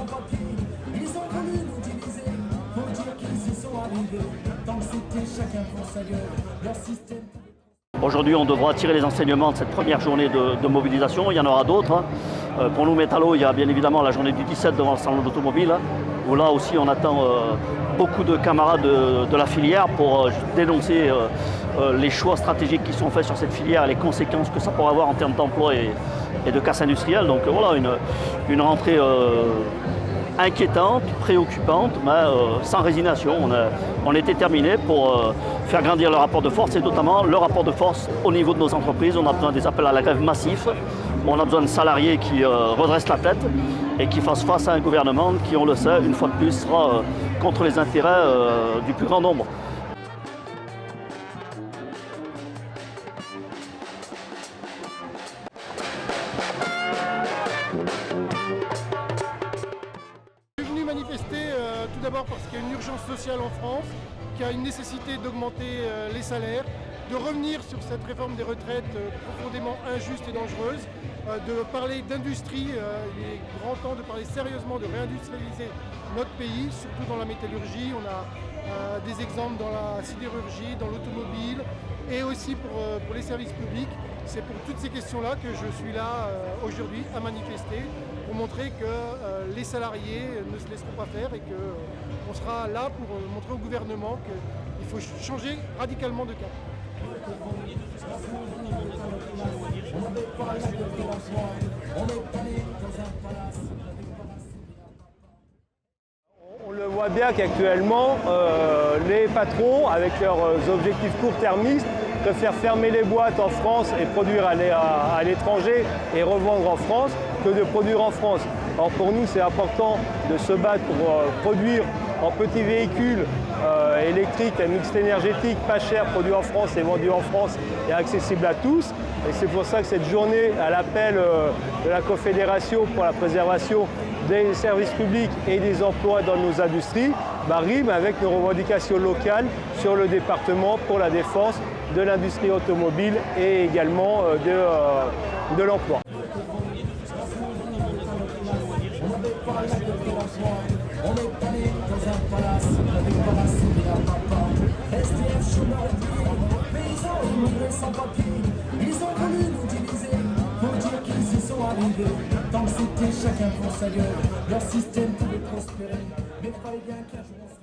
sans-papiers, ils ont voulu nous diviser, pour dire qu'ils y sont arrivés, tant que c'était chacun pour sa gueule, leur système. Aujourd'hui, on devra tirer les enseignements de cette première journée de mobilisation. Il y en aura d'autres. Pour nous, métallos, il y a bien évidemment la journée du 17 devant le salon d'automobile, où là aussi on attend beaucoup de camarades de la filière pour dénoncer les choix stratégiques qui sont faits sur cette filière et les conséquences que ça pourrait avoir en termes d'emploi et de casse industrielle. Donc voilà, une rentrée inquiétante, préoccupante, mais sans résignation. On est déterminé pour faire grandir le rapport de force et notamment le rapport de force au niveau de nos entreprises. On a besoin des appels à la grève massifs. On a besoin de salariés qui redressent la tête et qui fassent face à un gouvernement qui, on le sait, une fois de plus, sera contre les intérêts du plus grand nombre. Je suis venu manifester tout d'abord parce qu'il y a une urgence sociale en France, qu'il y a une nécessité d'augmenter les salaires, de revenir sur cette réforme des retraites profondément injuste et dangereuse, de parler d'industrie. Il est grand temps de parler sérieusement de réindustrialiser notre pays, surtout dans la métallurgie. On a des exemples dans la sidérurgie, dans l'automobile et aussi pour les services publics. C'est pour toutes ces questions-là que je suis là aujourd'hui à manifester, pour montrer que les salariés ne se laisseront pas faire et qu'on sera là pour montrer au gouvernement qu'il faut changer radicalement de cap. On le voit bien qu'actuellement, les patrons, avec leurs objectifs court-termistes, préfèrent fermer les boîtes en France et produire à l'étranger et revendre en France que de produire en France. Alors pour nous, c'est important de se battre pour produire en petits véhicules électriques à mixte énergétique, pas cher, produit en France et vendu en France et accessible à tous. Et c'est pour ça que cette journée, à l'appel de la Confédération pour la préservation des services publics et des emplois dans nos industries, rime avec nos revendications locales sur le département pour la défense de l'industrie automobile et également de l'emploi. On est allé dans un palace, avec Palace et la papa. SDF, chômeurs et paysans immigrés sans papier. Ils ont voulu nous diviser, pour dire qu'ils y sont arrivés. Tant que c'était chacun pour sa gueule, leur système pouvait prospérer. Mais fallait bien qu'un jour on se